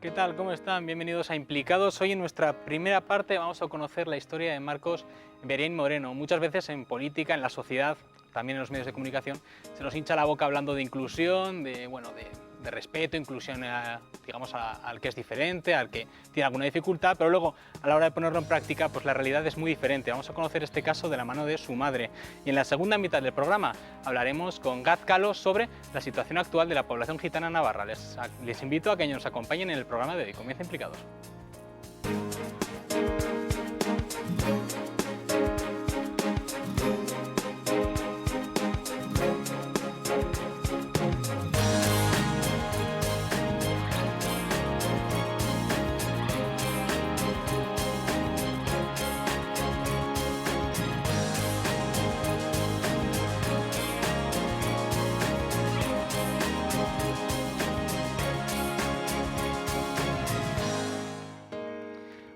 ¿Qué tal? ¿Cómo están? Bienvenidos a Implicados. Hoy en nuestra primera parte vamos a conocer la historia de Marcos Beriain Moreno. Muchas veces en política, en la sociedad, también en los medios de comunicación, se nos hincha la boca hablando de inclusión, de respeto, inclusión digamos, al que es diferente, al que tiene alguna dificultad, pero luego a la hora de ponerlo en práctica, pues la realidad es muy diferente. Vamos a conocer este caso de la mano de su madre. Y en la segunda mitad del programa hablaremos con Gaz Calo sobre la situación actual de la población gitana navarra. Les invito a que nos acompañen en el programa de hoy. Comienza Implicados.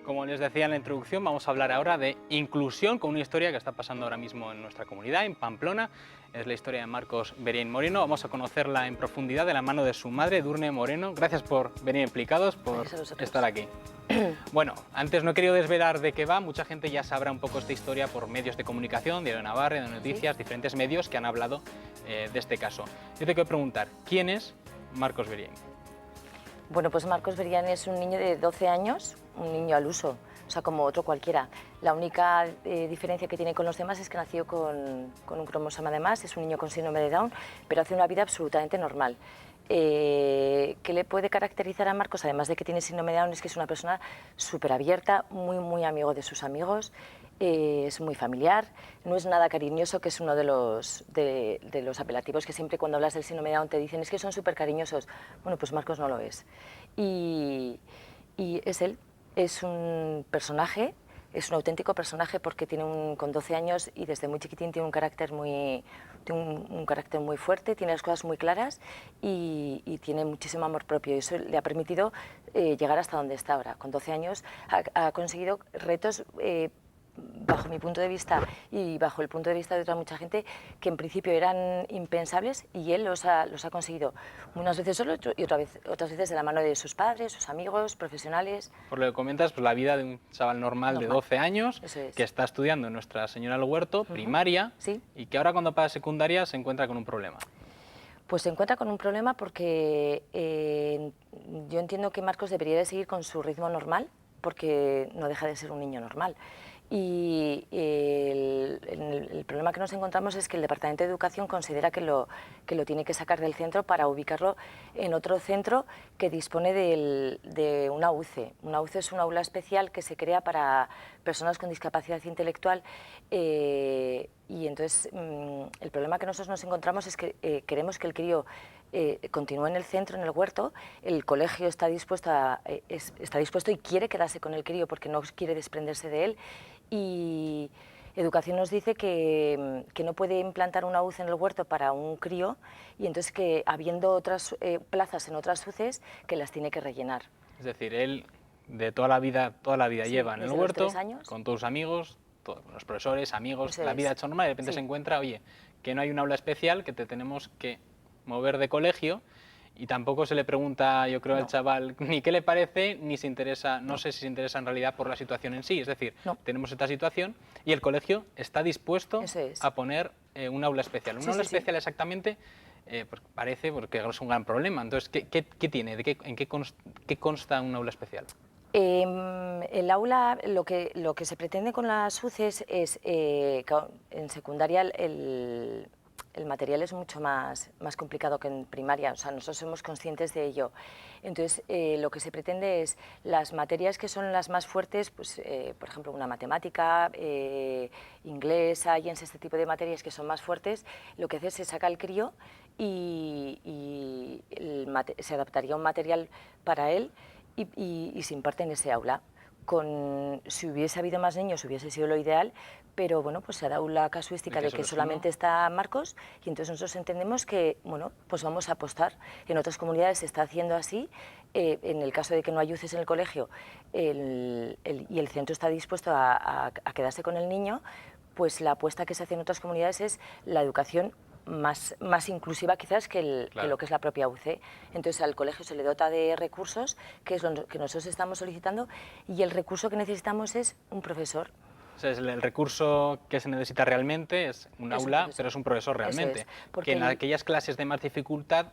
Como les decía en la introducción, vamos a hablar ahora de inclusión con una historia que está pasando ahora mismo en nuestra comunidad, en Pamplona. Es la historia de Marcos Beriain Moreno. Vamos a conocerla en profundidad de la mano de su madre, Edurne Moreno. Gracias por venir Implicados, por estar aquí. Bueno, antes no he querido desvelar de qué va. Mucha gente ya sabrá un poco esta historia por medios de comunicación, Diario de Navarra, de Noticias, diferentes medios que han hablado de este caso. Yo te quiero preguntar, ¿quién es Marcos Beriain? Bueno, pues Marcos Beriain es un niño de 12 años, un niño al uso, o sea, como otro cualquiera. La única diferencia que tiene con los demás es que nació con un cromosoma de más, es un niño con síndrome de Down, pero hace una vida absolutamente normal. ¿Qué le puede caracterizar a Marcos, además de que tiene síndrome de Down? Es que es una persona súper abierta, muy amigo de sus amigos, es muy familiar, no es nada cariñoso, que es uno de los apelativos que siempre cuando hablas del síndrome de Down te dicen es que son súper cariñosos. Bueno, pues Marcos no lo es. Y es él, es un personaje, es un auténtico personaje porque con 12 años y desde muy chiquitín tiene un carácter muy fuerte, tiene las cosas muy claras y tiene muchísimo amor propio. Y eso le ha permitido llegar hasta donde está ahora. Con 12 años ha conseguido retos, bajo mi punto de vista y bajo el punto de vista de otra mucha gente, que en principio eran impensables y él los ha conseguido. Unas veces solo y otras veces de la mano de sus padres, sus amigos, profesionales. Por lo que comentas, pues la vida de un chaval normal de 12 años que está estudiando en Nuestra Señora del Huerto, primaria, ¿Sí? Y que ahora cuando pasa secundaria se encuentra con un problema. Pues se encuentra con un problema porque yo entiendo que Marcos debería de seguir con su ritmo normal, porque no deja de ser un niño normal. Y el problema que nos encontramos es que el Departamento de Educación considera que lo tiene que sacar del centro para ubicarlo en otro centro que dispone de una UCE. Una UCE es un aula especial que se crea para personas con discapacidad intelectual. Y entonces el problema que nosotros nos encontramos es que queremos que el crío continúe en el centro, en el huerto. El colegio está dispuesto y quiere quedarse con el crío porque no quiere desprenderse de él. Y Educación nos dice que no puede implantar una UCE en el huerto para un crío y entonces que habiendo otras plazas en otras UCEs que las tiene que rellenar. Es decir, él de toda la vida sí, lleva en el huerto, con todos sus amigos, todos los profesores, amigos, la vida hecha normal, y de repente se encuentra, oye, que no hay un aula especial, que te tenemos que mover de colegio, y tampoco se le pregunta, yo creo, al chaval ni qué le parece, ni se interesa, no sé si se interesa en realidad por la situación en sí. Es decir, tenemos esta situación y el colegio está dispuesto a poner un aula especial. Un aula especial exactamente, pues parece porque es un gran problema. Entonces, ¿qué tiene? ¿En qué consta un aula especial? El aula, lo que se pretende con las UCEs es, en secundaria el material es mucho más complicado que en primaria, o sea, nosotros somos conscientes de ello. Entonces, lo que se pretende es las materias que son las más fuertes, pues, por ejemplo, una matemática, inglés, science, este tipo de materias que son más fuertes, lo que hace es se saca el crío y se adaptaría un material para él y se imparte en ese aula. Si hubiese habido más niños hubiese sido lo ideal, pero bueno, pues se ha dado la casuística de que solamente está Marcos y entonces nosotros entendemos que, bueno, pues vamos a apostar. En otras comunidades se está haciendo así, en el caso de que no hay UCEs en el colegio y el centro está dispuesto a quedarse con el niño, pues la apuesta que se hace en otras comunidades es la educación más inclusiva quizás que lo que es la propia UC. Entonces al colegio se le dota de recursos, que es lo que nosotros estamos solicitando, y el recurso que necesitamos es un profesor. O sea, el recurso que se necesita realmente es un aula, pero es un profesor realmente. Eso es, porque que en aquellas clases de más dificultad,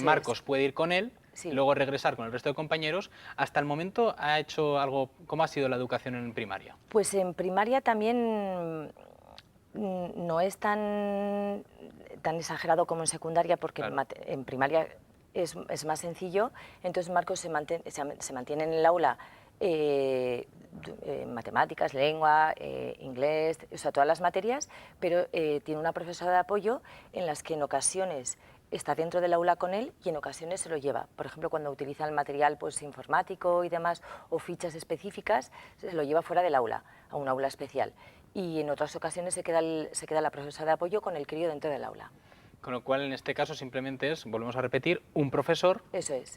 Marcos puede ir con él, y luego regresar con el resto de compañeros. Hasta el momento ha hecho algo. ¿Cómo ha sido la educación en primaria? Pues en primaria también no es tan exagerado como en secundaria, porque en primaria es más sencillo. Entonces Marcos se mantiene en el aula matemáticas, lengua, inglés, o sea, todas las materias, pero tiene una profesora de apoyo en las que en ocasiones está dentro del aula con él y en ocasiones se lo lleva. Por ejemplo, cuando utiliza el material pues, informático y demás, o fichas específicas, se lo lleva fuera del aula, a un aula especial. Y en otras ocasiones se queda la profesora de apoyo con el crío dentro del aula. Con lo cual, en este caso, simplemente es, volvemos a repetir, un profesor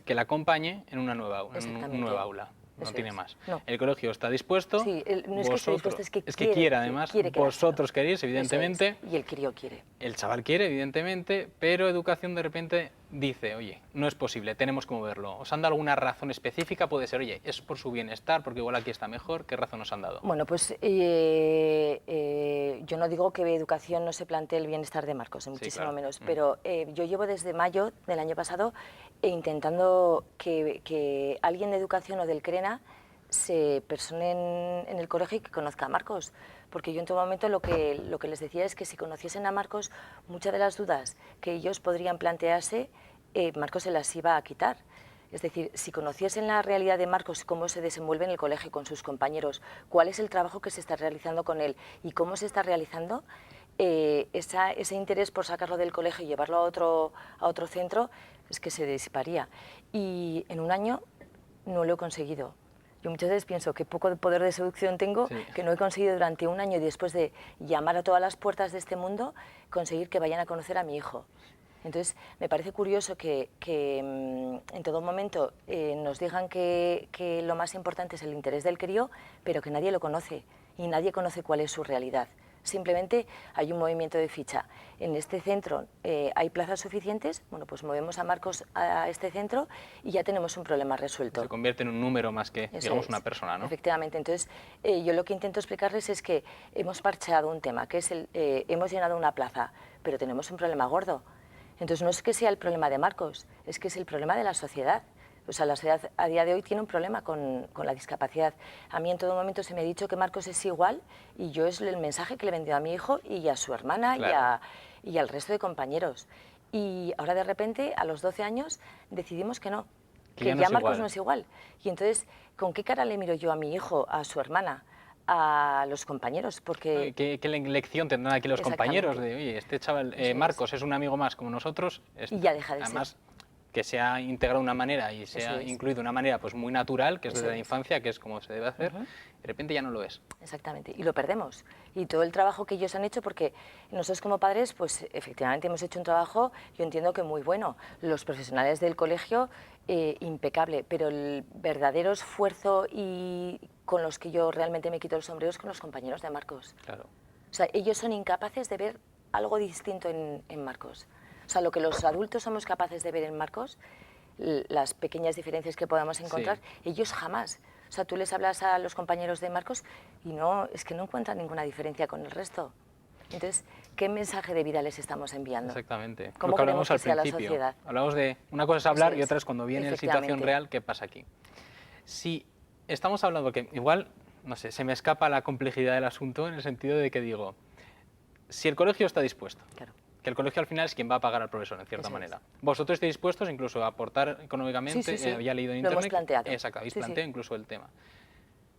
que la acompañe en una nueva aula. No tiene más. No. El colegio está dispuesto. Sí, no es que esté dispuesto, es que quiere, además. Vosotros queréis, evidentemente. Y el crío quiere. El chaval quiere, evidentemente, pero educación de repente dice, oye, no es posible, tenemos que moverlo. ¿Os han dado alguna razón específica? Puede ser, oye, es por su bienestar, porque igual aquí está mejor. ¿Qué razón os han dado? Bueno, pues yo no digo que educación no se plantee el bienestar de Marcos, muchísimo menos, pero yo llevo desde mayo del año pasado intentando que alguien de educación o del CRENA se persone en el colegio y que conozca a Marcos, porque yo en todo momento lo que les decía es que si conociesen a Marcos, muchas de las dudas que ellos podrían plantearse, Marcos se las iba a quitar. Es decir, si conociesen la realidad de Marcos, cómo se desenvuelve en el colegio con sus compañeros, cuál es el trabajo que se está realizando con él y cómo se está realizando, ese interés por sacarlo del colegio y llevarlo a otro centro es que se disiparía. Y en un año no lo he conseguido. Yo muchas veces pienso que poco poder de seducción tengo, que no he conseguido durante un año y después de llamar a todas las puertas de este mundo, conseguir que vayan a conocer a mi hijo. Entonces, me parece curioso que en todo momento nos digan que lo más importante es el interés del crío, pero que nadie lo conoce y nadie conoce cuál es su realidad. Simplemente hay un movimiento de ficha. En este centro hay plazas suficientes, bueno, pues movemos a Marcos a este centro y ya tenemos un problema resuelto. Se convierte en un número más que, digamos, una persona, ¿no? Efectivamente. Entonces, yo lo que intento explicarles es que hemos parcheado un tema, que es hemos llenado una plaza, pero tenemos un problema gordo. Entonces, no es que sea el problema de Marcos, es que es el problema de la sociedad. O sea, la sociedad a día de hoy tiene un problema con la discapacidad. A mí en todo momento se me ha dicho que Marcos es igual y yo es el mensaje que le he vendido a mi hijo y a su hermana y al resto de compañeros. Y ahora de repente, a los 12 años, decidimos que no, que ya Marcos no es igual. Y entonces, ¿con qué cara le miro yo a mi hijo, a su hermana, a los compañeros? Porque ¿Qué lección tendrán aquí los compañeros de, oye, este chaval, Marcos, es un amigo más como nosotros? Y ya deja de además, ser. Que se ha integrado de una manera y se ha incluido de una manera pues muy natural, que es desde la infancia, que es como se debe hacer, de repente ya no lo es. Exactamente, y lo perdemos. Y todo el trabajo que ellos han hecho, porque nosotros como padres, pues efectivamente hemos hecho un trabajo, yo entiendo que muy bueno. Los profesionales del colegio, impecable, pero el verdadero esfuerzo y con los que yo realmente me quito el sombrero es con los compañeros de Marcos. Claro. O sea, ellos son incapaces de ver algo distinto en Marcos. O sea, lo que los adultos somos capaces de ver en Marcos, las pequeñas diferencias que podamos encontrar, ellos jamás. O sea, tú les hablas a los compañeros de Marcos y es que no encuentran ninguna diferencia con el resto. Entonces, ¿qué mensaje de vida les estamos enviando? Exactamente. ¿Cómo queremos que sea la sociedad? Hablamos de, una cosa es hablar y otra es cuando viene la situación real, ¿qué pasa aquí? Si estamos hablando que igual, no sé, se me escapa la complejidad del asunto en el sentido de que digo, si el colegio está dispuesto, que el colegio al final es quien va a pagar al profesor, en cierta manera. Vosotros estáis dispuestos incluso a aportar económicamente, había leído en internet. Lo hemos planteado. Exacto, habéis planteado incluso el tema.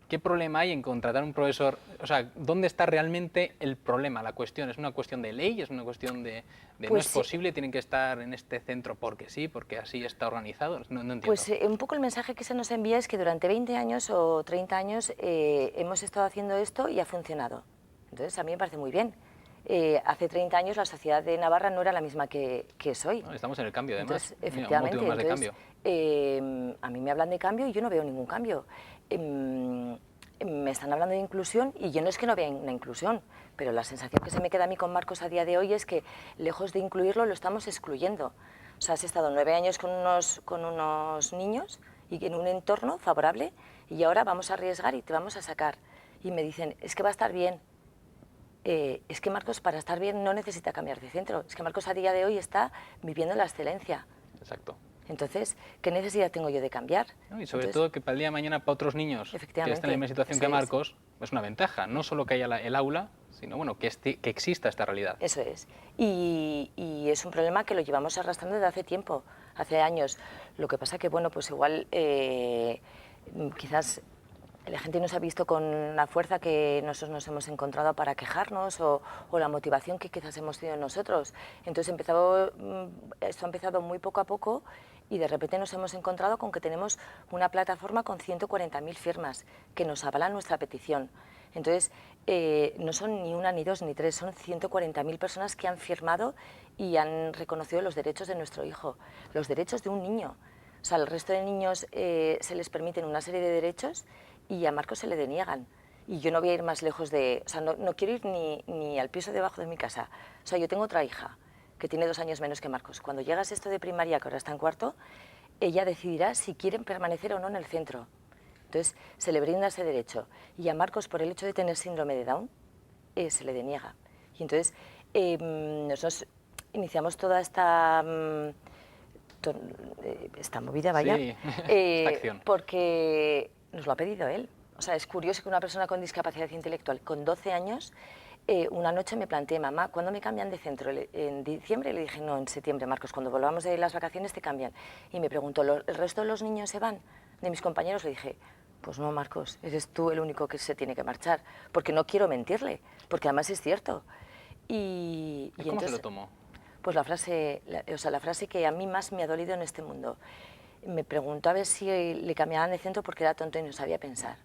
¿Qué problema hay en contratar un profesor? O sea, ¿dónde está realmente el problema, la cuestión? ¿Es una cuestión de ley? ¿Es una cuestión de no es posible, tienen que estar en este centro porque sí, porque así está organizado? No entiendo. Pues un poco el mensaje que se nos envía es que durante 20 años o 30 años hemos estado haciendo esto y ha funcionado. Entonces, a mí me parece muy bien. Hace 30 años la sociedad de Navarra no era la misma que es hoy. No, estamos en el cambio, además. Entonces, efectivamente, un motivo más de cambio. A mí me hablan de cambio y yo no veo ningún cambio. me están hablando de inclusión y yo no es que no vea una inclusión, pero la sensación que se me queda a mí con Marcos a día de hoy es que, lejos de incluirlo, lo estamos excluyendo. O sea, has estado 9 años con unos niños y en un entorno favorable y ahora vamos a arriesgar y te vamos a sacar. Y me dicen, es que va a estar bien. Es que Marcos, para estar bien, no necesita cambiar de centro. Es que Marcos a día de hoy está viviendo la excelencia. Exacto. Entonces, ¿qué necesidad tengo yo de cambiar? Y sobre todo que para el día de mañana, para otros niños que están en la misma situación que Marcos, es una ventaja. No solo que haya el aula, sino bueno, que exista esta realidad. Eso es. Y es un problema que lo llevamos arrastrando desde hace tiempo, hace años. Lo que pasa que, bueno, pues igual quizás la gente no se ha visto con la fuerza que nosotros nos hemos encontrado para quejarnos o la motivación que quizás hemos tenido nosotros. Entonces esto ha empezado muy poco a poco y de repente nos hemos encontrado con que tenemos una plataforma con 140.000 firmas que nos avalan nuestra petición. Entonces, no son ni una, ni dos, ni tres, son 140.000 personas que han firmado y han reconocido los derechos de nuestro hijo, los derechos de un niño. O sea, al resto de niños se les permiten una serie de derechos y a Marcos se le deniegan. Y yo no voy a ir más lejos de... O sea, no quiero ir ni al piso debajo de mi casa. O sea, yo tengo otra hija que tiene 2 años menos que Marcos. Cuando llega a sexto de primaria, que ahora está en cuarto, ella decidirá si quieren permanecer o no en el centro. Entonces, se le brinda ese derecho. Y a Marcos, por el hecho de tener síndrome de Down, se le deniega. Y entonces, nosotros iniciamos toda esta movida, vaya, sí, esta acción. porque nos lo ha pedido él. O sea, es curioso que una persona con discapacidad intelectual con 12 años, una noche me planteé, mamá, ¿cuándo me cambian de centro? ¿En diciembre? Le dije, no, en septiembre, Marcos, cuando volvamos de las vacaciones te cambian. Y me preguntó, ¿el resto de los niños se van? De mis compañeros, le dije, pues no, Marcos, eres tú el único que se tiene que marchar, porque no quiero mentirle, porque además es cierto. ¿Y cómo entonces, se lo tomó? Pues la frase que a mí más me ha dolido en este mundo. Me preguntó a ver si le cambiaban de centro porque era tonto y no sabía pensar.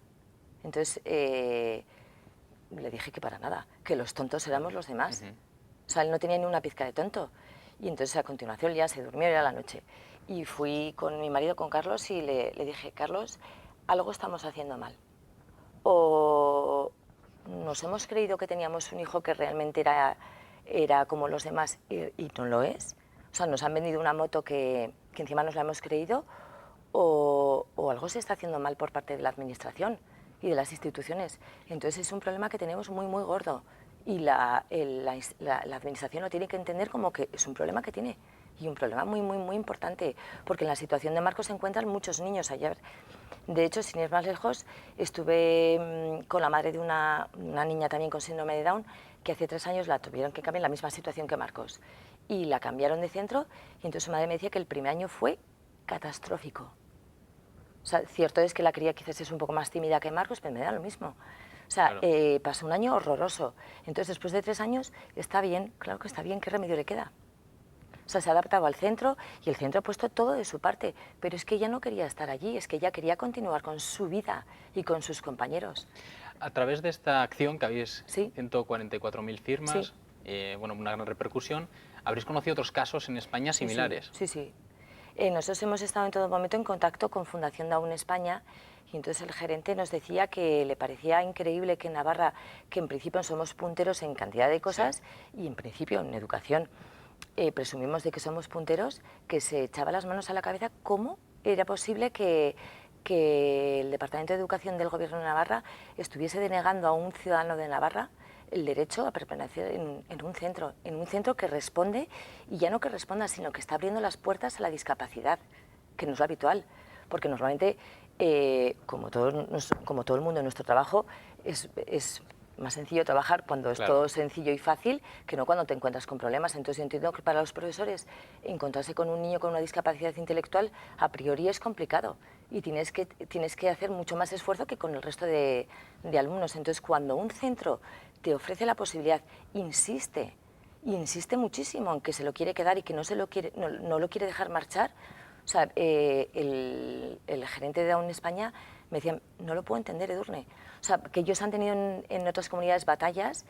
Entonces, le dije que para nada, que los tontos éramos los demás. O sea, él no tenía ni una pizca de tonto. Y entonces, a continuación, ya se durmió, era la noche. Y fui con mi marido, con Carlos, y le dije, Carlos, algo estamos haciendo mal. O nos hemos creído que teníamos un hijo que realmente era como los demás y no lo es. O sea, nos han vendido una moto que encima nos la hemos creído o algo se está haciendo mal por parte de la administración y de las instituciones. Entonces es un problema que tenemos muy, muy gordo y la administración lo tiene que entender como que es un problema que tiene y un problema muy, muy, muy importante, porque en la situación de Marcos se encuentran muchos niños. Ayer, de hecho, sin ir más lejos, estuve con la madre de una niña también con síndrome de Down, que hace 3 años la tuvieron que cambiar en la misma situación que Marcos. Y la cambiaron de centro y entonces su madre me decía que el primer año fue catastrófico. O sea, cierto es que la cría quizás es un poco más tímida que Marcos, pero me da lo mismo. O sea, claro. Pasó un año horroroso. Entonces, después de 3 años, está bien, claro que está bien, ¿qué remedio le queda? O sea, se ha adaptado al centro y el centro ha puesto todo de su parte, pero es que ella no quería estar allí, es que ella quería continuar con su vida y con sus compañeros. A través de esta acción, que habéis 144.000 firmas, bueno, una gran repercusión, ¿habréis conocido otros casos en España similares? Sí. Nosotros hemos estado en todo momento en contacto con Fundación Down España y entonces el gerente nos decía que le parecía increíble que en Navarra, que en principio somos punteros en cantidad de cosas y en principio en educación, presumimos de que somos punteros, que se echaba las manos a la cabeza cómo era posible que el Departamento de Educación del Gobierno de Navarra estuviese denegando a un ciudadano de Navarra el derecho a permanecer en un centro que responde, y ya no que responda, sino que está abriendo las puertas a la discapacidad, que no es lo habitual, porque normalmente, como todo el mundo en nuestro trabajo, es más sencillo trabajar cuando es todo sencillo y fácil que no cuando te encuentras con problemas. Entonces yo entiendo que para los profesores encontrarse con un niño con una discapacidad intelectual a priori es complicado y tienes que hacer mucho más esfuerzo que con el resto de alumnos. Entonces cuando un centro te ofrece la posibilidad, insiste muchísimo en que se lo quiere quedar y que no lo quiere dejar marchar. O sea, el gerente de Down España me decía, no lo puedo entender, Edurne. O sea, que ellos han tenido en otras comunidades batallas,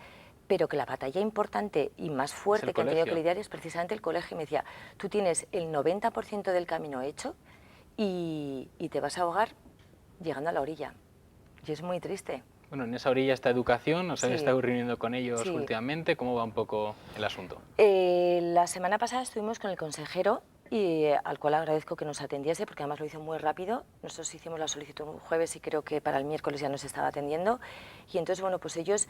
pero que la batalla importante y más fuerte que han tenido que lidiar es precisamente el colegio. Y me decía, tú tienes el 90% del camino hecho y te vas a ahogar llegando a la orilla. y es muy triste. Bueno, en esa orilla está educación, ¿os habéis Sí. estado reuniendo con ellos Sí. últimamente? ¿Cómo va un poco el asunto? La semana pasada estuvimos con el consejero y al cual agradezco que nos atendiese porque además lo hizo muy rápido. Nosotros hicimos la solicitud un jueves y creo que para el miércoles ya nos estaba atendiendo. Y entonces, bueno, pues ellos,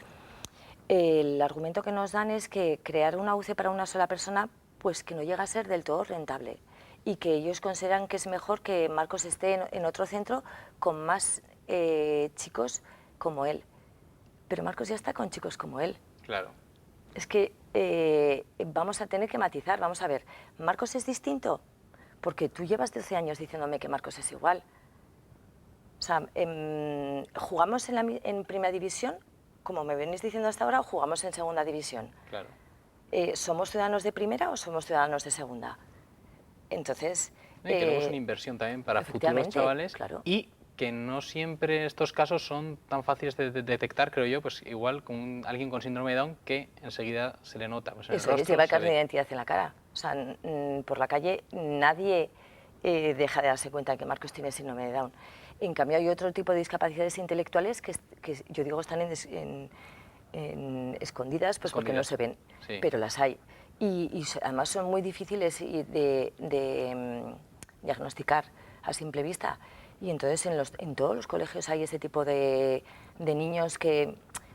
el argumento que nos dan es que crear una UCE para una sola persona, pues que no llega a ser del todo rentable y que ellos consideran que es mejor que Marcos esté en otro centro con más chicos como él. Pero Marcos ya está con chicos como él. Claro. Es que vamos a tener que matizar, vamos a ver, ¿Marcos es distinto? Porque tú llevas 12 años diciéndome que Marcos es igual. O sea, ¿jugamos en primera división, como me venís diciendo hasta ahora, o jugamos en segunda división? Claro. ¿Somos ciudadanos de primera o somos ciudadanos de segunda? Entonces... Y que luego es una inversión también para futuros chavales. Claro. Y que no siempre estos casos son tan fáciles de detectar, creo yo, pues igual con alguien con síndrome de Down que enseguida se le nota. Pues en Eso el rostro es, lleva el se carnet de ve. identidad en la cara. O sea, por la calle nadie deja de darse cuenta de que Marcos tiene síndrome de Down. En cambio, hay otro tipo de discapacidades intelectuales que yo digo están escondidas, pues porque no se ven, sí. pero las hay. Y además son muy difíciles de diagnosticar a simple vista. Y entonces en todos los colegios hay ese tipo de niños que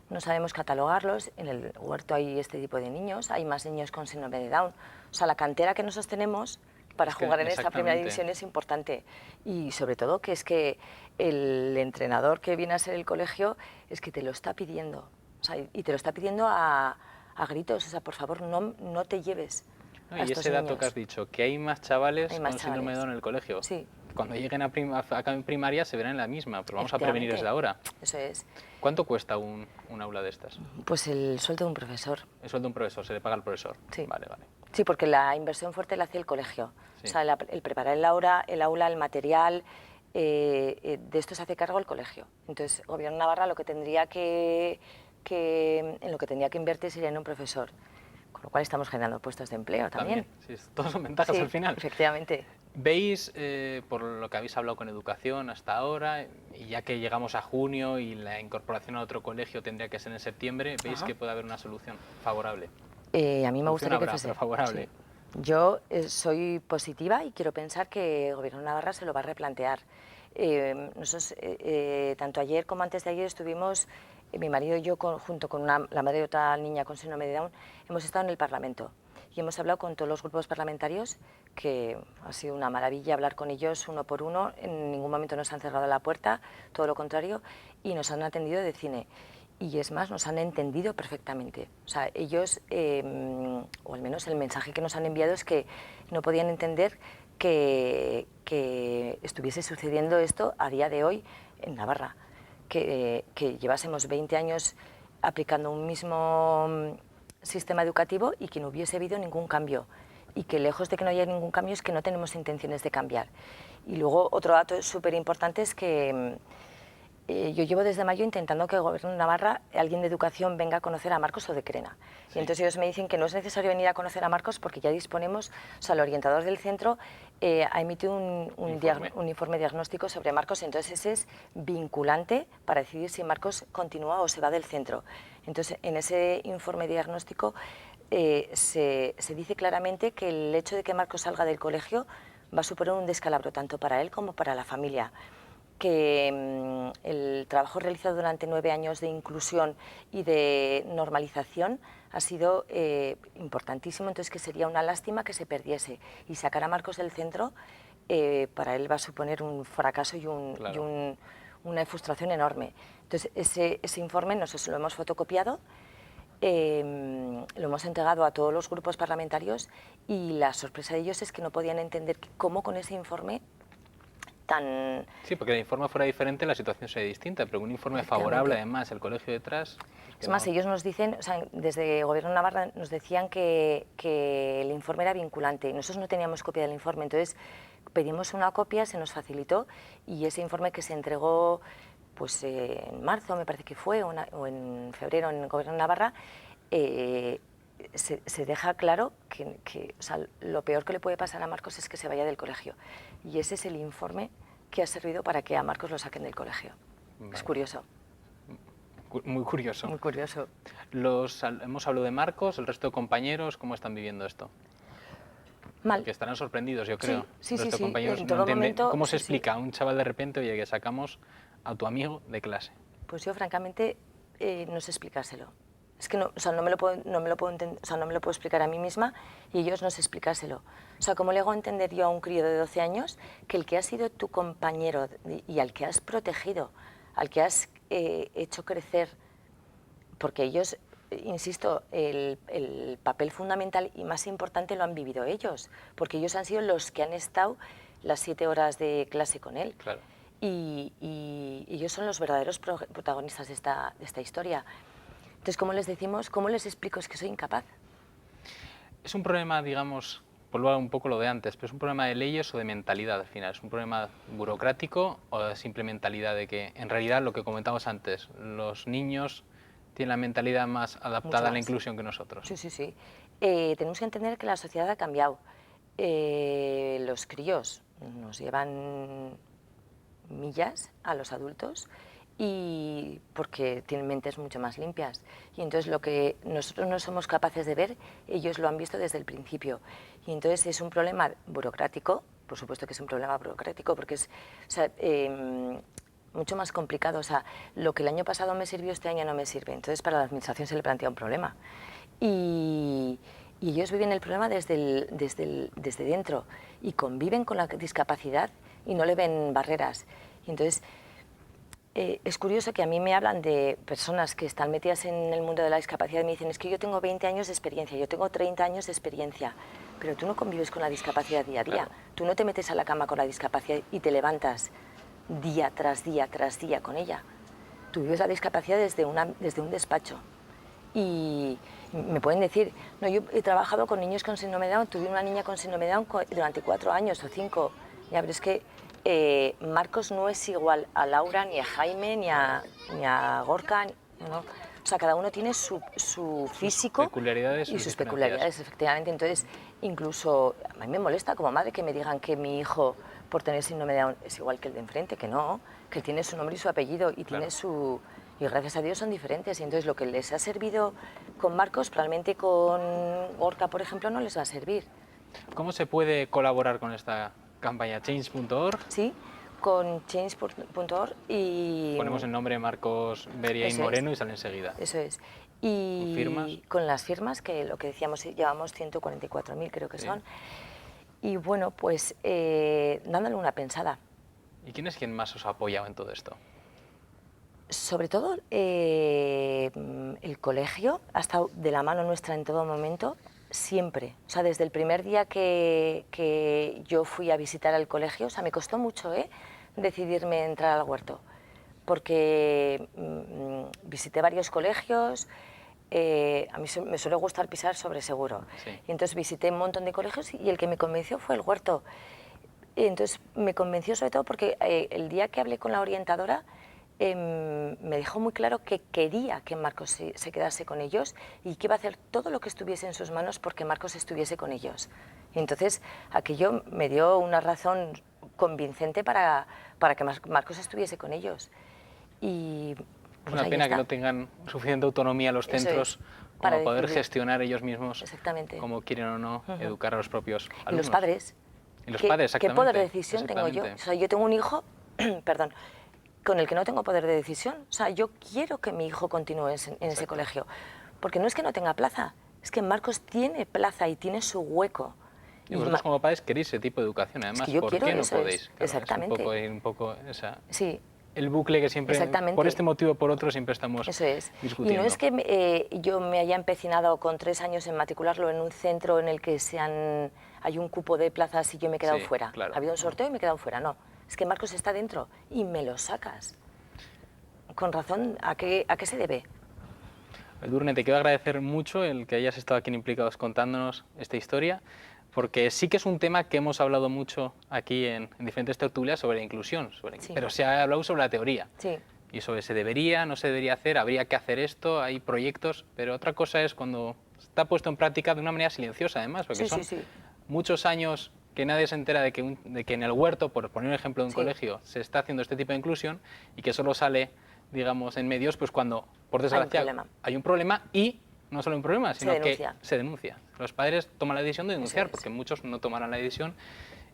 no sabemos catalogarlos. En el huerto hay este tipo de niños, hay más niños con síndrome de Down. O sea, la cantera que nosotros tenemos para jugar en esta primera división es importante. Y sobre todo que es que el entrenador que viene a ser el colegio es que te lo está pidiendo. O sea, y te lo está pidiendo a gritos. O sea, por favor, no te lleves a y estos ese dato niños. que has dicho, que hay más chavales con síndrome de Down en el colegio. Sí. Cuando lleguen acá en primaria se verán en la misma, pero vamos a prevenir desde ahora. Eso es. ¿Cuánto cuesta un aula de estas? Pues el sueldo de un profesor. El sueldo de un profesor, se le paga al profesor. Sí. Vale, vale. Sí, porque la inversión fuerte la hace el colegio. Sí. O sea, el preparar el aula, el material, de esto se hace cargo el colegio. Entonces, el Gobierno de Navarra lo que tendría en lo que tendría que invertir sería en un profesor. Con lo cual estamos generando puestos de empleo también. Sí, todos son ventajas al final. Efectivamente. ¿Veis, por lo que habéis hablado con educación hasta ahora, y ya que llegamos a junio y la incorporación a otro colegio tendría que ser en septiembre, veis que puede haber una solución favorable? A mí me gustaría que fuese favorable. Sí. Yo soy positiva y quiero pensar que el Gobierno de Navarra se lo va a replantear. Nosotros, tanto ayer como antes de ayer, estuvimos, mi marido y yo, junto con la madre de otra niña con síndrome de Down, hemos estado en el Parlamento y hemos hablado con todos los grupos parlamentarios, que ha sido una maravilla hablar con ellos uno por uno. En ningún momento nos han cerrado la puerta, todo lo contrario, y nos han atendido de cine. Y es más, nos han entendido perfectamente. O sea, ellos, o al menos el mensaje que nos han enviado es que no podían entender que estuviese sucediendo esto a día de hoy en Navarra. Que llevásemos 20 años aplicando un mismo sistema educativo y que no hubiese habido ningún cambio. Y que lejos de que no haya ningún cambio es que no tenemos intenciones de cambiar. Y luego otro dato súper importante es que yo llevo desde mayo intentando que el Gobierno de Navarra, alguien de educación, venga a conocer a Marcos o de Crena. Sí. Y entonces ellos me dicen que no es necesario venir a conocer a Marcos porque ya disponemos, o sea, el orientador del centro ha emitido un informe diagnóstico sobre Marcos, entonces ese es vinculante para decidir si Marcos continúa o se va del centro. Entonces, en ese informe diagnóstico se dice claramente que el hecho de que Marcos salga del colegio va a suponer un descalabro tanto para él como para la familia. Que el trabajo realizado durante 9 años de inclusión y de normalización ha sido importantísimo, entonces que sería una lástima que se perdiese. Y sacar a Marcos del centro para él va a suponer un fracaso y una frustración enorme. Entonces ese informe nosotros lo hemos fotocopiado, lo hemos entregado a todos los grupos parlamentarios y la sorpresa de ellos es que no podían entender cómo con ese informe tan... Sí, porque el informe fuera diferente, la situación sería distinta, pero un informe favorable, además, el colegio detrás... Es más, ellos nos dicen, o sea, desde el Gobierno de Navarra nos decían que el informe era vinculante y nosotros no teníamos copia del informe, entonces pedimos una copia, se nos facilitó y ese informe que se entregó pues en marzo, me parece que fue, o en febrero en el Gobierno de Navarra, se deja claro que o sea, lo peor que le puede pasar a Marcos es que se vaya del colegio. Y ese es el informe que ha servido para que a Marcos lo saquen del colegio. Vale. Es curioso. Muy curioso. Muy curioso. Hemos hablado de Marcos, el resto de compañeros, ¿cómo están viviendo esto? Mal. Porque estarán sorprendidos, yo creo. Sí, el resto de compañeros en no todo momento, ¿Cómo se explica a un chaval de repente, oye, que sacamos a tu amigo de clase? Pues yo, francamente, no sé explicárselo. Es que no, o sea, no me lo puedo explicar a mí misma y ellos no sé explicárselo. O sea, ¿cómo le hago entender yo a un crío de 12 años que el que ha sido tu compañero y al que has protegido, al que has hecho crecer, porque ellos, insisto, el papel fundamental y más importante lo han vivido ellos, porque ellos han sido los que han estado las 7 horas de clase con él. Claro. Y ellos son los verdaderos protagonistas de esta historia. Entonces, ¿cómo les decimos, cómo les explico? Es que soy incapaz. Es un problema, digamos, vuelvo a un poco lo de antes, pero es un problema de leyes o de mentalidad al final. ¿Es un problema burocrático o de simple mentalidad de que, en realidad, lo que comentamos antes, los niños tienen la mentalidad más adaptada a la inclusión que nosotros? Sí, sí, sí. Tenemos que entender que la sociedad ha cambiado. Los críos nos llevan millas a los adultos y porque tienen mentes mucho más limpias. Y entonces lo que nosotros no somos capaces de ver, ellos lo han visto desde el principio. Y entonces es un problema burocrático, por supuesto que es un problema burocrático, porque es mucho más complicado. O sea, lo que el año pasado me sirvió, este año no me sirve. Entonces para la administración se le plantea un problema. Y ellos viven el problema desde dentro y conviven con la discapacidad y no le ven barreras. Y entonces es curioso que a mí me hablan de personas que están metidas en el mundo de la discapacidad y me dicen, es que yo tengo 20 años de experiencia, yo tengo 30 años de experiencia, pero tú no convives con la discapacidad día a día. Claro. Tú no te metes a la cama con la discapacidad y te levantas día tras día tras día con ella. Tú vives la discapacidad desde un despacho. Y me pueden decir, no, yo he trabajado con niños con síndrome de Down, tuve una niña con síndrome de Down durante 4 años o 5. Ya, pero es que Marcos no es igual a Laura, ni a Jaime, ni a Gorka, ¿no? O sea, cada uno tiene su físico y sus peculiaridades, efectivamente. Entonces, incluso a mí me molesta como madre que me digan que mi hijo, por tener síndrome de Down, es igual que el de enfrente, que no, que tiene su nombre y su apellido y tiene su... Y gracias a Dios son diferentes. Y entonces lo que les ha servido con Marcos, probablemente con Gorka, por ejemplo, no les va a servir. ¿Cómo se puede colaborar con esta campaña? Change.org. Sí, con change.org y... Ponemos el nombre de Marcos Beriain Moreno y sale enseguida. Eso es. Y ¿Firmas? Con las firmas, que lo que decíamos, llevamos 144.000 creo que son. Y bueno, pues dándole una pensada. ¿Y quién es quien más os ha apoyado en todo esto? Sobre todo el colegio ha estado de la mano nuestra en todo momento, siempre. O sea, desde el primer día que yo fui a visitar al colegio, o sea, me costó mucho decidirme a entrar al huerto, porque visité varios colegios, a mí me suele gustar pisar sobre seguro. Sí. Y entonces visité un montón de colegios y el que me convenció fue el huerto. Y entonces me convenció sobre todo porque el día que hablé con la orientadora, me dejó muy claro que quería que Marcos se quedase con ellos y que iba a hacer todo lo que estuviese en sus manos porque Marcos estuviese con ellos. Y entonces aquello me dio una razón convincente para que Marcos estuviese con ellos. Y pues una pena que no tengan suficiente autonomía los centros como poder gestionar ellos mismos como quieren o no educar a los propios alumnos. Y los padres. Y los padres, exactamente. ¿Qué poder de decisión tengo yo? O sea, yo tengo un hijo, perdón, con el que no tengo poder de decisión. O sea, yo quiero que mi hijo continúe en ese colegio. Porque no es que no tenga plaza, es que Marcos tiene plaza y tiene su hueco. Y vosotros como padres queréis ese tipo de educación, además, es que ¿por qué no podéis? Claro, exactamente. Es un poco esa... Sí. El bucle que siempre, por este motivo o por otro, siempre estamos discutiendo. Y no es que yo me haya empecinado con 3 años en matricularlo en un centro en el que hay un cupo de plazas y yo me he quedado fuera. Claro. Ha habido un sorteo y me he quedado fuera, no. Es que Marcos está dentro y me lo sacas. Con razón, ¿a qué se debe? Edurne, te quiero agradecer mucho el que hayas estado aquí en Implicados contándonos esta historia, porque sí que es un tema que hemos hablado mucho aquí en diferentes tertulias sobre la inclusión, pero se ha hablado sobre la teoría. Sí. Y sobre se debería, no se debería hacer, habría que hacer esto, hay proyectos, pero otra cosa es cuando está puesto en práctica de una manera silenciosa además, porque son muchos años que nadie se entera de que en el huerto, por poner un ejemplo de un colegio, se está haciendo este tipo de inclusión y que solo sale, digamos, en medios pues cuando, por desgracia, hay un problema y no solo un problema, sino que se denuncia. Los padres toman la decisión de denunciar, porque muchos no tomarán la decisión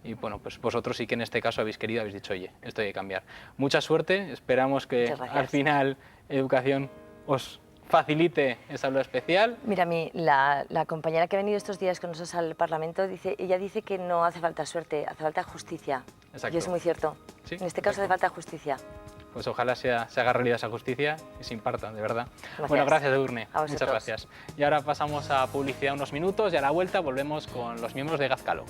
y bueno, pues vosotros sí que en este caso habéis dicho, oye, esto hay que cambiar. Mucha suerte, esperamos que al final Educación os facilite esa aula especial. Mira, la compañera que ha venido estos días con nosotros al Parlamento, ella dice que no hace falta suerte, hace falta justicia. Exacto. Y es muy cierto. Sí, en este caso hace falta justicia. Pues ojalá se haga realidad esa justicia y se imparta, de verdad. Gracias. Bueno, gracias, Edurne. Muchas gracias. Y ahora pasamos a publicidad unos minutos y a la vuelta volvemos con los miembros de Gazkalo.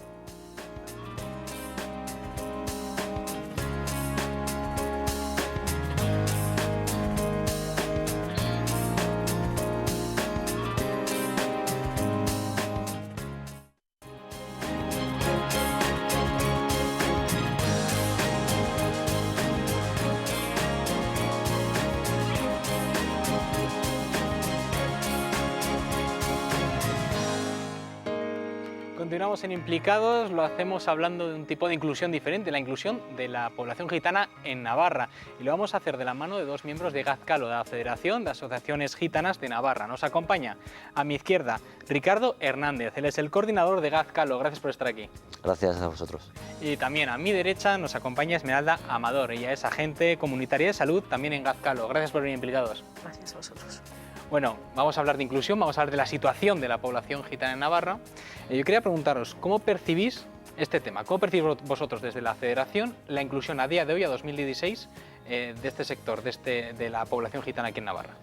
Continuamos en Implicados, lo hacemos hablando de un tipo de inclusión diferente, la inclusión de la población gitana en Navarra. Y lo vamos a hacer de la mano de dos miembros de Gazkalo, de la Federación de Asociaciones Gitanas de Navarra. Nos acompaña a mi izquierda Ricardo Hernández, él es el coordinador de Gazkalo. Gracias por estar aquí. Gracias a vosotros. Y también a mi derecha nos acompaña Esmeralda Amador, ella es agente comunitaria de salud también en Gazkalo. Gracias por venir, Implicados. Gracias a vosotros. Bueno, vamos a hablar de inclusión, vamos a hablar de la situación de la población gitana en Navarra. Yo quería preguntaros, ¿cómo percibís este tema? ¿Cómo percibís vosotros desde la Federación la inclusión a día de hoy, a 2016, de este sector, de la población gitana aquí en Navarra?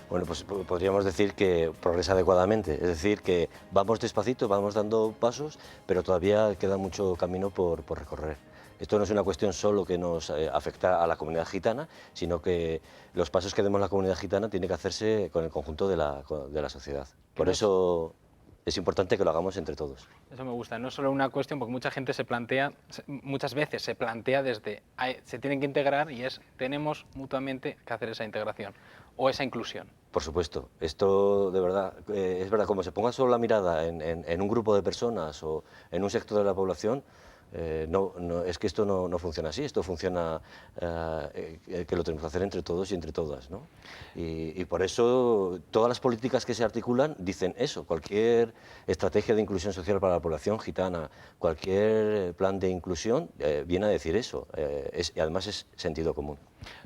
Bueno, pues podríamos decir que progresa adecuadamente, es decir, que vamos despacito, vamos dando pasos, pero todavía queda mucho camino por recorrer. Esto no es una cuestión solo que nos afecta a la comunidad gitana, sino que los pasos que demos la comunidad gitana tienen que hacerse con el conjunto de la sociedad. Por eso es importante que lo hagamos entre todos. Eso me gusta, no es solo una cuestión, porque mucha gente muchas veces se plantea desde, se tienen que integrar y tenemos mutuamente que hacer esa integración o esa inclusión. Por supuesto, esto de verdad, es verdad, como se ponga solo la mirada en un grupo de personas o en un sector de la población, es que esto no funciona así, esto funciona que lo tenemos que hacer entre todos y entre todas, ¿no? Y por eso todas las políticas que se articulan dicen eso, cualquier estrategia de inclusión social para la población gitana, cualquier plan de inclusión viene a decir eso, y además es sentido común.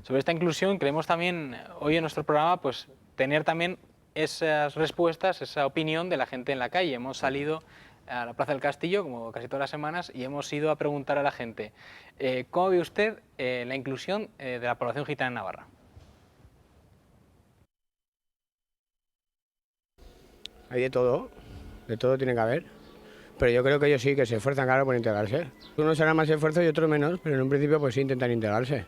Sobre esta inclusión queremos también hoy en nuestro programa pues tener también esas respuestas, esa opinión de la gente en la calle. Hemos salido a la Plaza del Castillo, como casi todas las semanas, y hemos ido a preguntar a la gente ¿cómo ve usted la inclusión de la población gitana en Navarra? Hay de todo tiene que haber, pero yo creo que ellos sí que se esfuerzan, claro, por integrarse. Unos harán más esfuerzo y otros menos, pero en un principio pues sí intentan integrarse.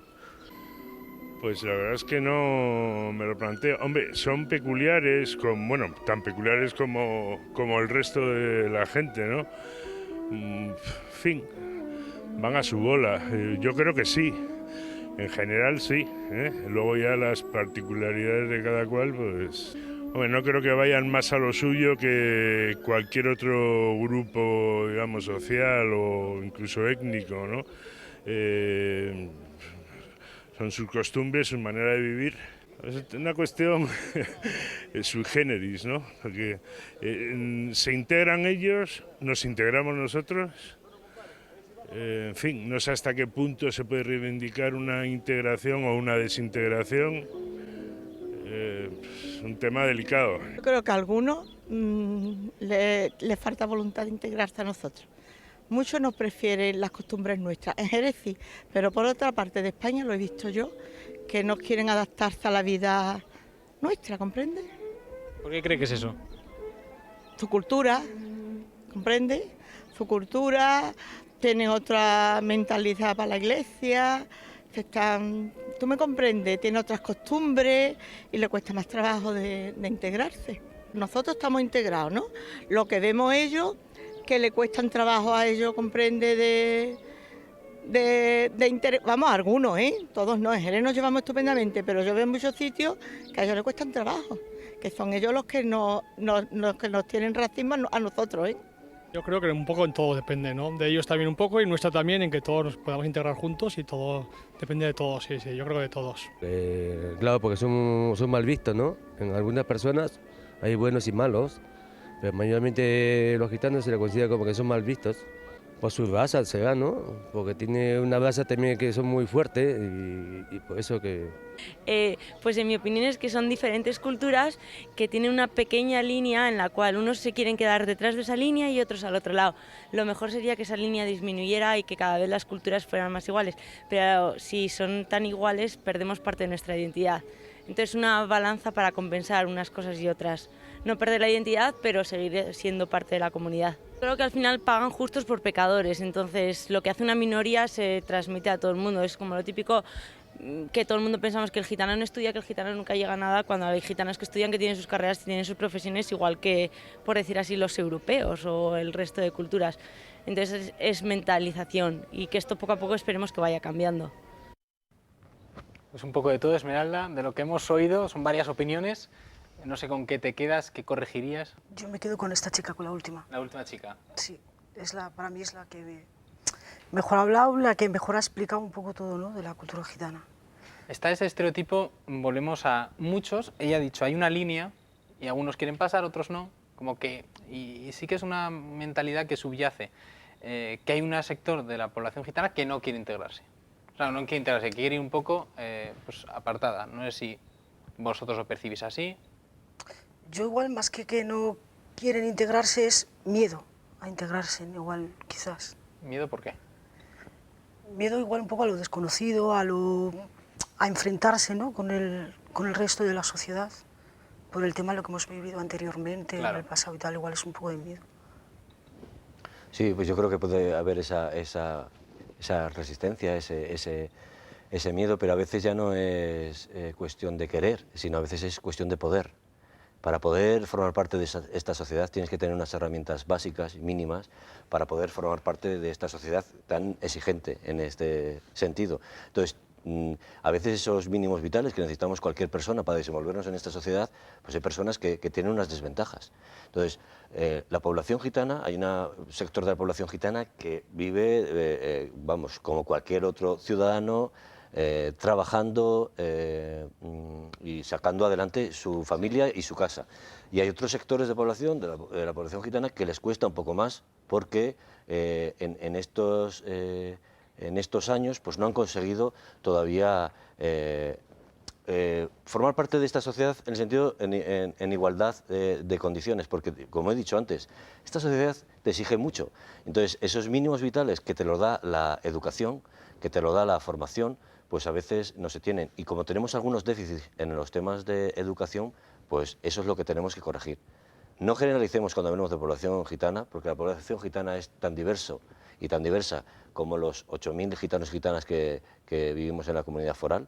Pues la verdad es que no me lo planteo. Hombre, son peculiares, bueno, tan peculiares como el resto de la gente, ¿no? En fin, van a su bola. Yo creo que sí, en general sí, ¿eh? Luego ya las particularidades de cada cual, pues... Hombre, no creo que vayan más a lo suyo que cualquier otro grupo, digamos, social o incluso étnico, ¿no? Son sus costumbres, su manera de vivir. Es una cuestión sui generis, ¿no? Porque se integran ellos, nos integramos nosotros. En fin, no sé hasta qué punto se puede reivindicar una integración o una desintegración. Es un tema delicado. Yo creo que a algunos les falta voluntad de integrarse a nosotros. Muchos nos prefieren las costumbres nuestras, en Jerez sí, pero por otra parte de España lo he visto yo, que no quieren adaptarse a la vida nuestra, ¿comprende? ¿Por qué cree que es eso? Su cultura, ¿comprende? Su cultura, tienen otra mentalidad para la iglesia, tú me comprendes, tienen otras costumbres y le cuesta más trabajo de integrarse. Nosotros estamos integrados, ¿no? Lo que vemos ellos, que le cuestan trabajo a ellos, comprende vamos, algunos, todos no, en Jerez nos llevamos estupendamente, pero yo veo en muchos sitios que a ellos les cuestan trabajo, que son ellos los que nos tienen racismo a nosotros, Yo creo que un poco en todo depende, ¿no? De ellos también un poco y nuestra también, en que todos nos podamos integrar juntos y todo depende de todos, sí, yo creo que de todos. Claro, porque son mal vistos, ¿no? En algunas personas hay buenos y malos, pero mayormente los gitanos se les considera como que son mal vistos. Por su raza será, ¿no? Porque tiene una raza también que son muy fuertes y por eso que... Pues en mi opinión es que son diferentes culturas que tienen una pequeña línea en la cual unos se quieren quedar detrás de esa línea y otros al otro lado. Lo mejor sería que esa línea disminuyera y que cada vez las culturas fueran más iguales, pero si son tan iguales perdemos parte de nuestra identidad. Entonces una balanza para compensar unas cosas y otras. No perder la identidad, pero seguir siendo parte de la comunidad. Creo que al final pagan justos por pecadores, entonces lo que hace una minoría se transmite a todo el mundo. Es como lo típico que todo el mundo pensamos que el gitano no estudia, que el gitano nunca llega a nada, cuando hay gitanos que estudian, que tienen sus carreras, tienen sus profesiones, igual que, por decir así, los europeos o el resto de culturas. Entonces es mentalización y que esto poco a poco esperemos que vaya cambiando. Pues un poco de todo, Esmeralda, de lo que hemos oído, son varias opiniones. No sé con qué te quedas, qué corregirías. Yo me quedo con esta chica, con la última. La última chica. Sí, para mí es la que mejor ha hablado, la que mejor ha explicado un poco todo, ¿no?, de la cultura gitana. Está ese estereotipo, volvemos a muchos, ella ha dicho, hay una línea y algunos quieren pasar, otros no, como que, y sí que es una mentalidad que subyace, que hay un sector de la población gitana que no quiere integrarse. O sea, no quiere integrarse, quiere ir un poco pues, apartada. No sé si vosotros lo percibís así. Yo igual, más que no quieren integrarse, es miedo a integrarse, igual, quizás. ¿Miedo por qué? Miedo igual un poco a lo desconocido, a enfrentarse, ¿no?, con el resto de la sociedad, por el tema de lo que hemos vivido anteriormente, claro, en el pasado y tal, igual es un poco de miedo. Sí, pues yo creo que puede haber esa resistencia, ese miedo, pero a veces ya no es cuestión de querer, sino a veces es cuestión de poder. Para poder formar parte de esta sociedad tienes que tener unas herramientas básicas y mínimas para poder formar parte de esta sociedad tan exigente en este sentido. Entonces, a veces esos mínimos vitales que necesitamos cualquier persona para desenvolvernos en esta sociedad, pues hay personas que tienen unas desventajas. Entonces, la población gitana, hay un sector de la población gitana que vive, vamos, como cualquier otro ciudadano, trabajando y sacando adelante su familia y su casa. Y hay otros sectores de población, de la población gitana, que les cuesta un poco más porque en estos años pues no han conseguido todavía formar parte de esta sociedad en el sentido en igualdad de condiciones, porque como he dicho antes, esta sociedad te exige mucho. Entonces esos mínimos vitales que te lo da la educación, que te lo da la formación, pues a veces no se tienen. Y como tenemos algunos déficits en los temas de educación, pues eso es lo que tenemos que corregir. No generalicemos cuando hablamos de población gitana, porque la población gitana es tan diversa como los 8.000 gitanos y gitanas que vivimos en la comunidad foral,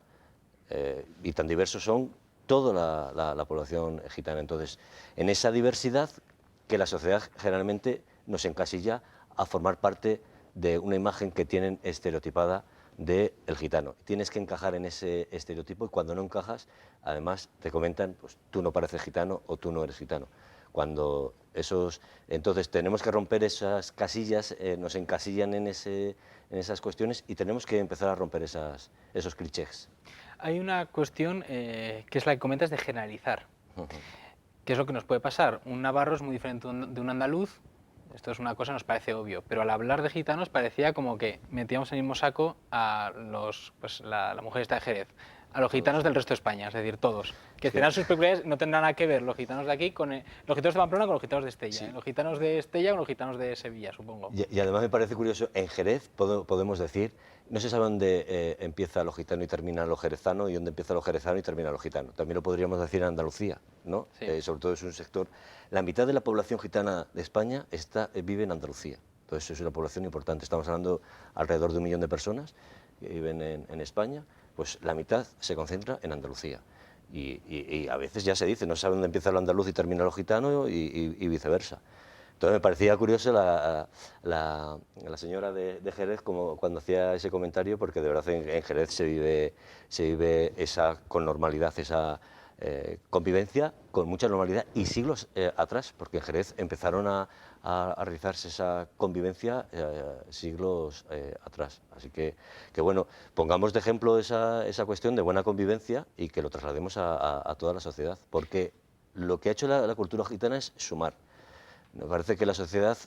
y tan diversos son toda la población gitana. Entonces, en esa diversidad que la sociedad generalmente nos encasilla a formar parte de una imagen que tienen estereotipada del gitano. Tienes que encajar en ese estereotipo y cuando no encajas, además te comentan, pues tú no pareces gitano o tú no eres gitano. Entonces tenemos que romper esas casillas, nos encasillan en esas cuestiones y tenemos que empezar a romper esos clichés. Hay una cuestión que es la que comentas de generalizar. ¿Qué es lo que nos puede pasar? Un navarro es muy diferente de un andaluz. Esto es una cosa, nos parece obvio, pero al hablar de gitanos parecía como que metíamos en el mismo saco a la mujer esta de Jerez, a los gitanos del resto de España, es decir, todos, que tendrán sus peculiaridades, no tendrán nada que ver los gitanos de aquí con los gitanos de Pamplona con los gitanos de Estella, sí, los gitanos de Estella con los gitanos de Sevilla, supongo. Y además me parece curioso, en Jerez podemos decir, no se sabe dónde empieza lo gitano y termina lo jerezano, y dónde empieza lo jerezano y termina lo gitano. También lo podríamos decir en Andalucía, ¿no? Sí. Sobre todo es un sector... La mitad de la población gitana de España vive en Andalucía. Entonces es una población importante. Estamos hablando alrededor de 1 millón de personas que viven en España, pues la mitad se concentra en Andalucía. Y a veces ya se dice, no sabe dónde empieza lo andaluz y termina lo gitano y viceversa. Entonces me parecía curioso la señora de Jerez cuando hacía ese comentario, porque de verdad en Jerez se vive esa con normalidad, convivencia con mucha normalidad y siglos atrás, porque en Jerez empezaron a realizarse esa convivencia siglos atrás. Así que bueno, pongamos de ejemplo esa cuestión de buena convivencia y que lo traslademos a toda la sociedad, porque lo que ha hecho la cultura gitana es sumar. Me parece que la sociedad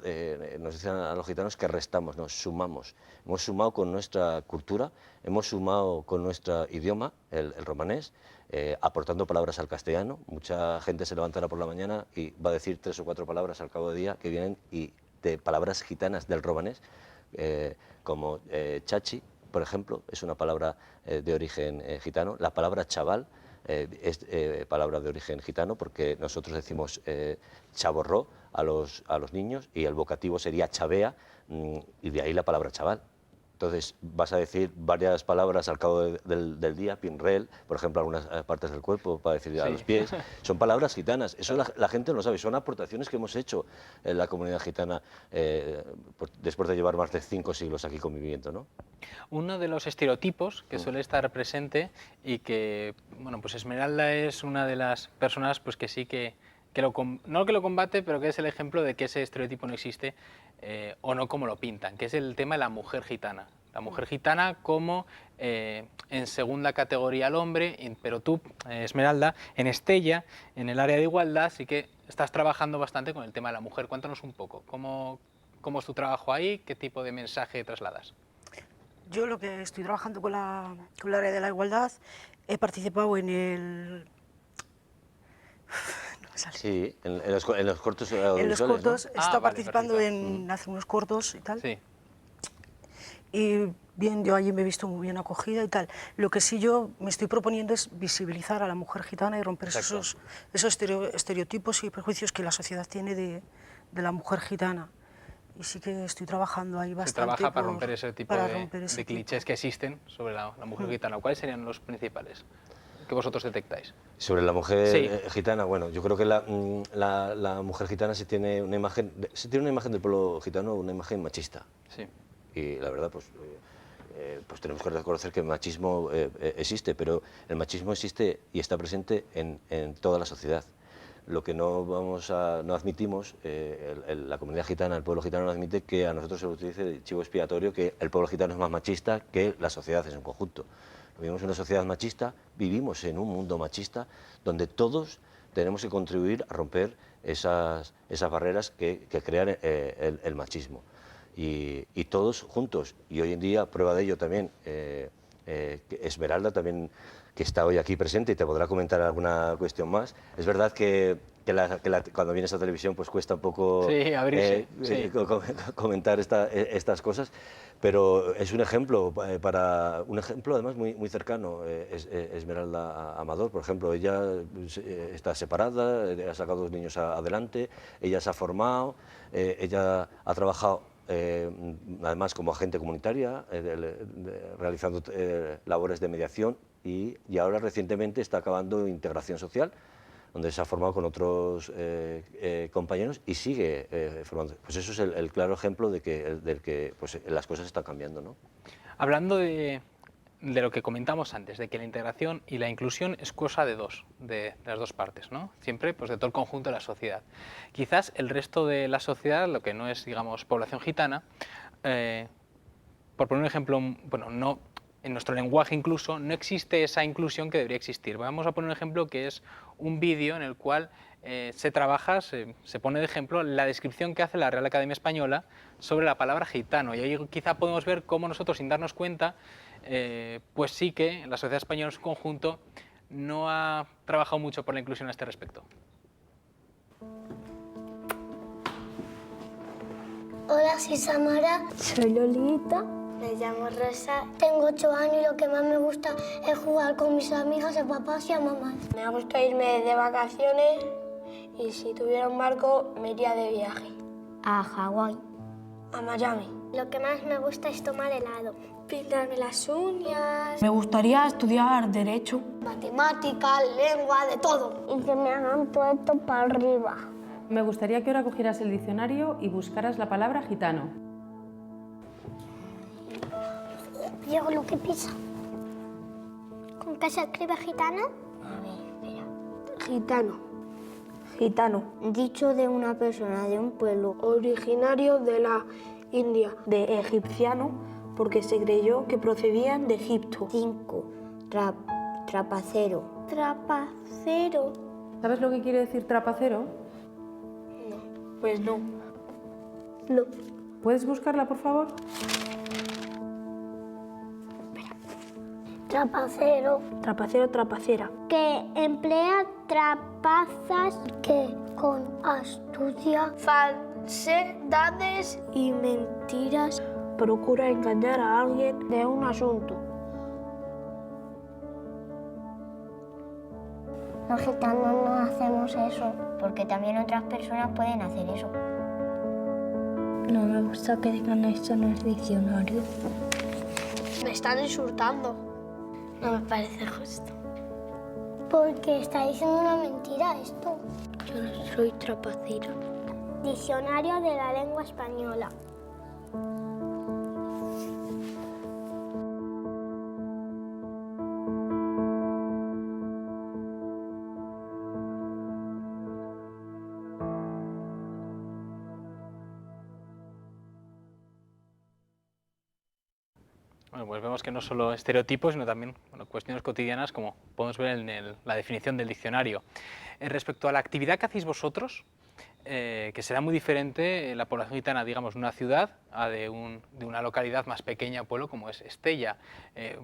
nos dicen a los gitanos que restamos, nos sumamos. Hemos sumado con nuestra cultura, hemos sumado con nuestro idioma, el romanés, aportando palabras al castellano. Mucha gente se levantará por la mañana y va a decir 3 o 4 palabras al cabo del día que vienen de palabras gitanas del romanés, como chachi, por ejemplo, es una palabra de origen gitano. La palabra chaval es palabra de origen gitano, porque nosotros decimos chaborró a los niños y el vocativo sería chabea, y de ahí la palabra chaval. Entonces vas a decir varias palabras al cabo del día, pinrel, por ejemplo, algunas partes del cuerpo para decir a los pies, son palabras gitanas. Eso la gente no lo sabe, son aportaciones que hemos hecho en la comunidad gitana después de llevar más de 5 siglos aquí conviviendo, ¿no? Uno de los estereotipos que suele estar presente y que, bueno, pues Esmeralda es una de las personas pues que sí no que lo combate, pero que es el ejemplo de que ese estereotipo no existe o no como lo pintan, que es el tema de la mujer gitana. La mujer gitana como en segunda categoría al hombre, pero tú, Esmeralda, en Estella, en el área de igualdad, sí que estás trabajando bastante con el tema de la mujer. Cuéntanos un poco, ¿cómo es tu trabajo ahí? ¿Qué tipo de mensaje trasladas? Yo lo que estoy trabajando con el área de la igualdad, he participado en el... Sí, en los cortos audiovisuales, en los cortos, ¿no? he estado participando en hacer unos cortos y tal. Sí. Y bien, yo allí me he visto muy bien acogida y tal. Lo que sí yo me estoy proponiendo es visibilizar a la mujer gitana y romper esos estereotipos y prejuicios que la sociedad tiene de la mujer gitana. Y sí que estoy trabajando ahí bastante. Se trabaja para romper ese tipo de clichés que existen sobre la mujer gitana. ¿Cuáles serían los principales que vosotros detectáis? Sobre la mujer gitana, bueno, yo creo que la mujer gitana se tiene una imagen del pueblo gitano, una imagen machista. Sí. Y la verdad, pues tenemos que reconocer que el machismo existe, pero el machismo existe y está presente en toda la sociedad. Lo que no admitimos, la comunidad gitana, el pueblo gitano no admite que a nosotros se nos utilice de chivo expiatorio, que el pueblo gitano es más machista que la sociedad en su conjunto. Vivimos en una sociedad machista, vivimos en un mundo machista, donde todos tenemos que contribuir a romper esas barreras que crean el machismo. Y todos juntos, y hoy en día, prueba de ello también, Esmeralda también, que está hoy aquí presente y te podrá comentar alguna cuestión más. Es verdad que cuando vienes a televisión pues cuesta un poco comentar estas cosas, pero es un ejemplo, además muy cercano. Esmeralda Amador, por ejemplo, ella está separada, ha sacado 2 niños adelante, ella se ha formado, ella ha trabajado además como agente comunitaria, realizando labores de mediación y ahora recientemente está acabando integración social, donde se ha formado con otros compañeros y sigue formando. Pues eso es el claro ejemplo del que pues, las cosas están cambiando, ¿no? Hablando de lo que comentamos antes, de que la integración y la inclusión es cosa de las dos partes, ¿no? Siempre pues, de todo el conjunto de la sociedad. Quizás el resto de la sociedad, lo que no es, digamos, población gitana, por poner un ejemplo, bueno, no, en nuestro lenguaje incluso, no existe esa inclusión que debería existir. Vamos a poner un ejemplo que es un vídeo en el cual se trabaja, se pone de ejemplo la descripción que hace la Real Academia Española sobre la palabra gitano. Y ahí quizá podemos ver cómo nosotros, sin darnos cuenta, pues sí que la sociedad española en su conjunto no ha trabajado mucho por la inclusión a este respecto. Hola, soy Samara. Soy Lolita. Me llamo Rosa. Tengo 8 años y lo que más me gusta es jugar con mis amigas, a papás y a mamás. Me gusta irme de vacaciones y si tuviera un barco me iría de viaje. A Hawái. A Miami. Lo que más me gusta es tomar helado. Pintarme las uñas. Me gustaría estudiar Derecho. Matemáticas, lengua, de todo. Y que me hagan puesto para arriba. Me gustaría que ahora cogieras el diccionario y buscaras la palabra gitano. Diego, lo que pisa. ¿Con qué se escribe gitano? A ver, espera. Gitano. Gitano. Dicho de una persona de un pueblo. Originario de la India. De egipciano, porque se creyó que procedían de Egipto. 5. Trapacero. Trapacero. ¿Sabes lo que quiere decir trapacero? No. Pues no. No. ¿Puedes buscarla, por favor? Trapacero. Trapacero, trapacera. Que emplea trapazas que con astucia, falsedades y mentiras Procura engañar a alguien de un asunto. Los gitanos no hacemos eso, porque también otras personas pueden hacer eso. No me gusta que digan esto en el diccionario. Me están insultando. No me parece justo. Porque está diciendo una mentira esto. Yo no soy trapacera. Diccionario de la lengua española. Bueno, pues vemos que no solo estereotipos, sino también cuestiones cotidianas, como podemos ver en la definición del diccionario. Respecto a la actividad que hacéis vosotros, que será muy diferente la población gitana, digamos, de una ciudad a de una localidad más pequeña, pueblo como es Estella.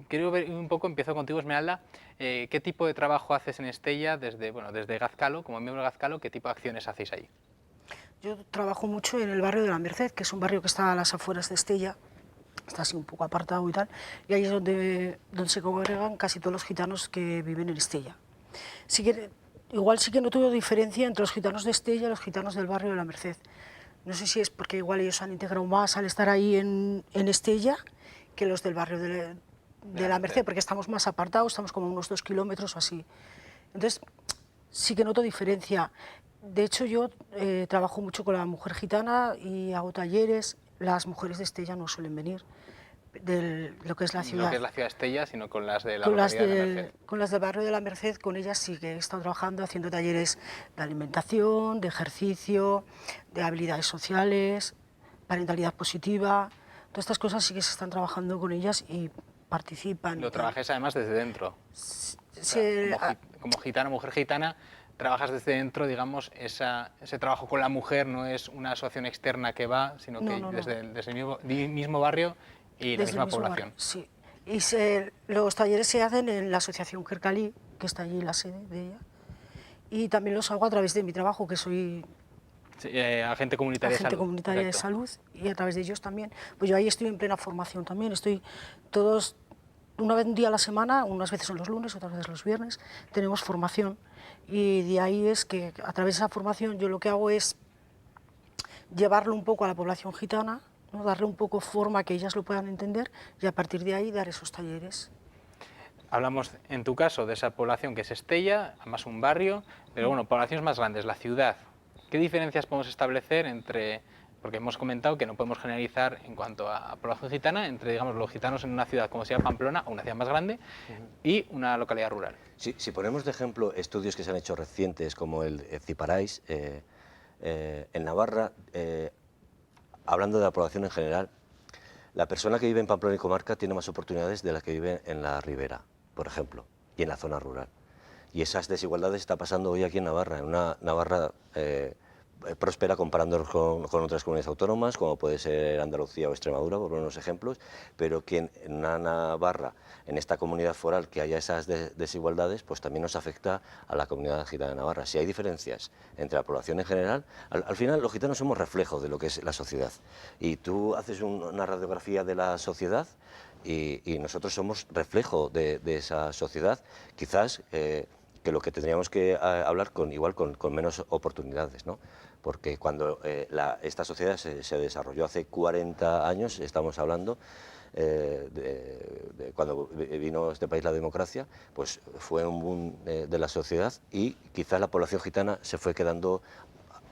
Quiero ver un poco, empiezo contigo, Esmeralda, ¿qué tipo de trabajo haces en Estella desde Gazcalo, como miembro de Gazcalo, qué tipo de acciones hacéis ahí? Yo trabajo mucho en el barrio de la Merced, que es un barrio que está a las afueras de Estella. Está así un poco apartado y tal, y ahí es donde se congregan casi todos los gitanos que viven en Estella. Igual sí que noto diferencia entre los gitanos de Estella y los gitanos del barrio de la Merced. No sé si es porque igual ellos han integrado más al estar ahí en Estella que los del barrio de la Merced, porque estamos más apartados, estamos como unos 2 kilómetros o así. Entonces sí que noto diferencia. De hecho yo trabajo mucho con la mujer gitana y hago talleres. Las mujeres de Estella no suelen venir de lo que es la ciudad. No que es la ciudad de Estella, sino con las de la localidad de la Merced. Con las del barrio de la Merced, con ellas sí que he estado trabajando, haciendo talleres de alimentación, de ejercicio, de habilidades sociales, parentalidad positiva. Todas estas cosas sí que se están trabajando con ellas y participan. Lo trabajáis además desde dentro. Sí, o sea, como gitana, mujer gitana, trabajas desde dentro, digamos, ese trabajo con la mujer no es una asociación externa que va, sino que desde el mismo barrio y la misma población. Sí, y los talleres se hacen en la asociación Kerkali, que está allí la sede de ella, y también los hago a través de mi trabajo, que soy agente comunitaria de salud, y a través de ellos también. Pues yo ahí estoy en plena formación también, un día a la semana, unas veces son los lunes, otras veces los viernes, tenemos formación. Y de ahí es que a través de esa formación yo lo que hago es llevarlo un poco a la población gitana, ¿no? Darle un poco forma que ellas lo puedan entender y a partir de ahí dar esos talleres. Hablamos en tu caso de esa población que es Estella, además un barrio, pero bueno, poblaciones más grandes, la ciudad. ¿Qué diferencias podemos establecer entre, porque hemos comentado que no podemos generalizar en cuanto a población gitana, entre digamos los gitanos en una ciudad como sea Pamplona, o una ciudad más grande, y una localidad rural? Si ponemos de ejemplo estudios que se han hecho recientes, como el Ciparais, en Navarra, hablando de la población en general, la persona que vive en Pamplona y comarca tiene más oportunidades de la que vive en la ribera, por ejemplo, y en la zona rural. Y esas desigualdades está pasando hoy aquí en Navarra, en una Navarra próspera comparándonos con otras comunidades autónomas, como puede ser Andalucía o Extremadura, por poner unos ejemplos, pero que en una Navarra, en esta comunidad foral, que haya esas desigualdades, pues también nos afecta a la comunidad gitana de Navarra. Si hay diferencias entre la población en general, al final los gitanos somos reflejo de lo que es la sociedad. Y tú haces una radiografía de la sociedad y nosotros somos reflejo de esa sociedad, quizás que lo que tendríamos que hablar con menos oportunidades, ¿no? Porque cuando esta sociedad se desarrolló hace 40 años, estamos hablando, cuando vino a este país la democracia, pues fue un boom de la sociedad y quizás la población gitana se fue quedando.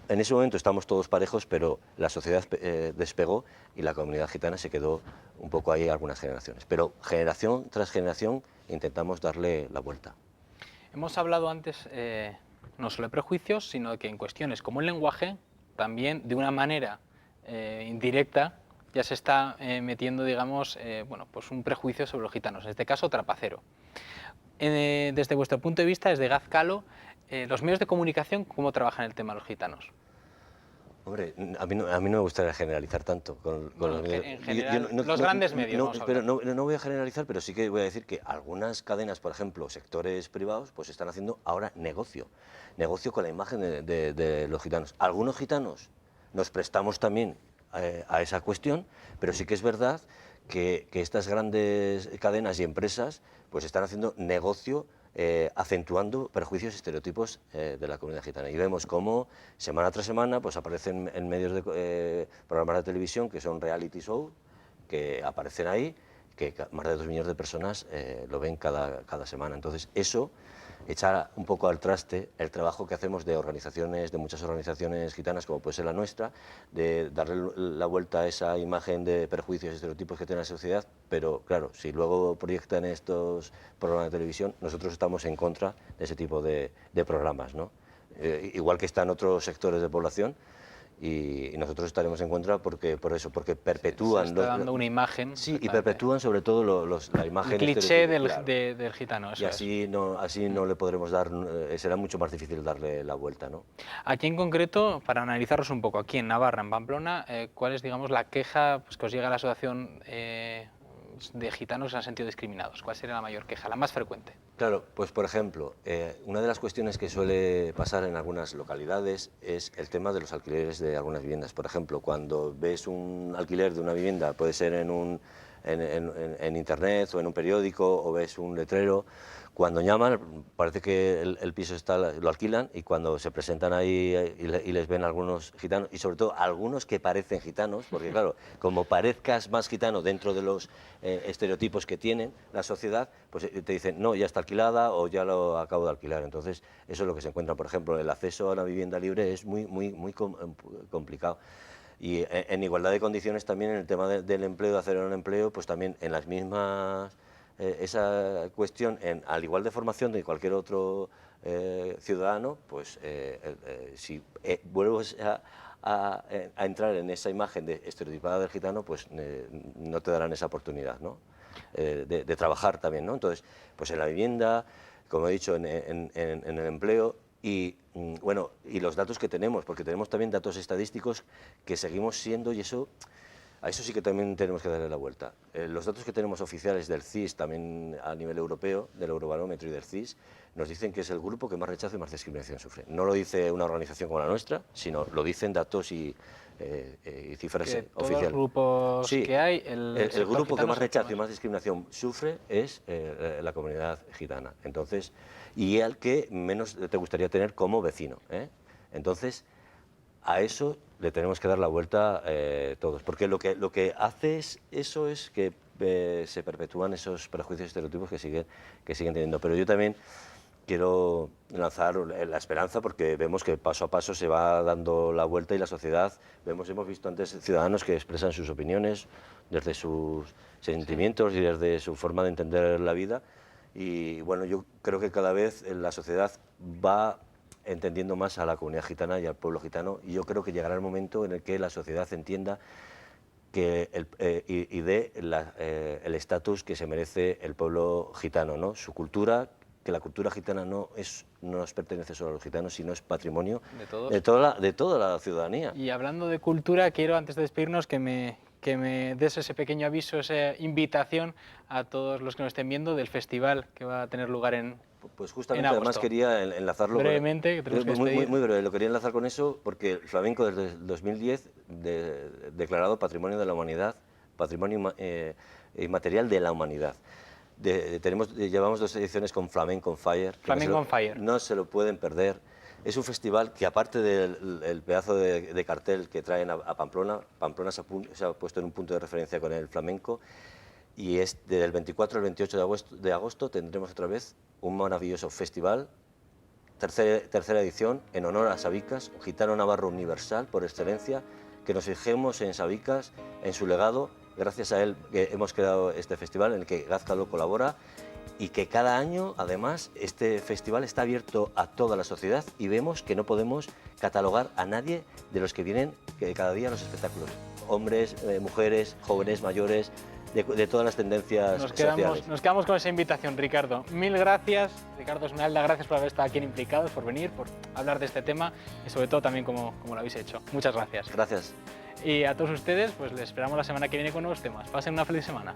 En ese momento estamos todos parejos, pero la sociedad despegó y la comunidad gitana se quedó un poco ahí algunas generaciones. Pero generación tras generación intentamos darle la vuelta. Hemos hablado antes no solo de prejuicios, sino que en cuestiones como el lenguaje, también de una manera indirecta, ya se está metiendo, digamos, bueno, pues un prejuicio sobre los gitanos, en este caso trapacero. Desde vuestro punto de vista, desde Gazcalo, los medios de comunicación, ¿cómo trabajan el tema de los gitanos? Hombre, a mí no me gustaría generalizar tanto con los medios. En general, los grandes medios. No voy a generalizar, pero sí que voy a decir que algunas cadenas, por ejemplo, sectores privados, pues están haciendo ahora negocio con la imagen de los gitanos. Algunos gitanos nos prestamos también a esa cuestión, pero sí que es verdad que estas grandes cadenas y empresas pues están haciendo negocio acentuando prejuicios y estereotipos de la comunidad gitana. Y vemos cómo semana tras semana pues aparecen en medios de programas de televisión que son reality show, que aparecen ahí, que más de 2 millones de personas lo ven cada semana. Entonces eso echa un poco al traste el trabajo que hacemos de muchas organizaciones gitanas, como puede ser la nuestra, de darle la vuelta a esa imagen de prejuicios y estereotipos que tiene la sociedad, pero claro, si luego proyectan estos programas de televisión, nosotros estamos en contra de ese tipo de programas, ¿no? Igual que están otros sectores de población, y nosotros estaremos en contra porque perpetúan... Se está dando una imagen... Sí, y perpetúan sobre todo la imagen... El cliché del gitano, eso y así no le podremos dar... será mucho más difícil darle la vuelta, ¿no? Aquí en concreto, para analizaros un poco, aquí en Navarra, en Pamplona, ¿cuál es, digamos, la queja pues, que os llega a la asociación de gitanos que se han sentido discriminados? ¿Cuál sería la mayor queja, la más frecuente? Claro, pues por ejemplo, una de las cuestiones que suele pasar en algunas localidades es el tema de los alquileres de algunas viviendas. Por ejemplo, cuando ves un alquiler de una vivienda, puede ser en internet o en un periódico, o ves un letrero, cuando llaman parece que el piso lo alquilan, y cuando se presentan ahí y les ven algunos gitanos, y sobre todo algunos que parecen gitanos, porque claro, como parezcas más gitano dentro de los estereotipos que tienen la sociedad, pues te dicen, no, ya está alquilada o ya lo acabo de alquilar. Entonces eso es lo que se encuentra. Por ejemplo, el acceso a la vivienda libre es muy complicado. Y en igualdad de condiciones también en el tema del empleo, de hacer un empleo, pues también en las mismas... esa cuestión, al igual de formación de cualquier otro ciudadano, pues si vuelves a entrar en esa imagen estereotipada del gitano, pues no te darán esa oportunidad, ¿no? De trabajar también, ¿no? Entonces, pues en la vivienda, como he dicho, en el empleo, y bueno, y los datos que tenemos, porque tenemos también datos estadísticos que seguimos siendo, y eso... A eso sí que también tenemos que darle la vuelta. Los datos que tenemos oficiales del CIS, también a nivel europeo, del Eurobarómetro y del CIS, nos dicen que es el grupo que más rechazo y más discriminación sufre. No lo dice una organización como la nuestra, sino lo dicen datos y cifras oficiales. Todos los grupos que hay... El grupo que más rechazo y más discriminación sufre es la comunidad gitana. Entonces, y al que menos te gustaría tener como vecino, ¿eh? Entonces, a eso le tenemos que dar la vuelta todos, porque lo que hace eso es que se perpetúan esos prejuicios y estereotipos que siguen teniendo. Pero yo también quiero lanzar la esperanza, porque vemos que paso a paso se va dando la vuelta, y la sociedad, hemos visto antes ciudadanos que expresan sus opiniones desde sus sentimientos y desde su forma de entender la vida, y bueno, yo creo que cada vez la sociedad va entendiendo más a la comunidad gitana y al pueblo gitano, y yo creo que llegará el momento en el que la sociedad entienda que y dé el estatus que se merece el pueblo gitano, ¿no? Su cultura, que la cultura gitana no nos pertenece solo a los gitanos, sino es patrimonio de toda la ciudadanía. Y hablando de cultura, quiero, antes de despedirnos, que me des ese pequeño aviso, esa invitación a todos los que nos estén viendo del festival que va a tener lugar en Pues justamente, además quería enlazarlo... Brevemente, que tenemos que despedir. Muy breve, lo quería enlazar con eso, porque el flamenco desde el 2010, declarado Patrimonio de la Humanidad, Patrimonio Inmaterial de la Humanidad. Llevamos 2 ediciones con Flamenco on Fire. Flamenco on Fire. No se lo pueden perder. Es un festival que, aparte del pedazo de cartel que traen a Pamplona, Pamplona se ha puesto en un punto de referencia con el flamenco, y es del 24 al 28 de agosto tendremos otra vez un maravilloso festival, tercera edición, en honor a Sabicas, un gitano navarro universal por excelencia, que nos fijemos en Sabicas, en su legado. Gracias a él hemos creado este festival en el que Gazcalo colabora, y que cada año, además, este festival está abierto a toda la sociedad y vemos que no podemos catalogar a nadie de los que vienen cada día a los espectáculos. Hombres, mujeres, jóvenes, mayores, de todas las tendencias sociales. Nos quedamos con esa invitación, Ricardo. Mil gracias, Ricardo Esmeralda, gracias por haber estado aquí en Implicados, por venir, por hablar de este tema y sobre todo también como lo habéis hecho. Muchas gracias. Gracias. Y a todos ustedes, pues les esperamos la semana que viene con nuevos temas. Pasen una feliz semana.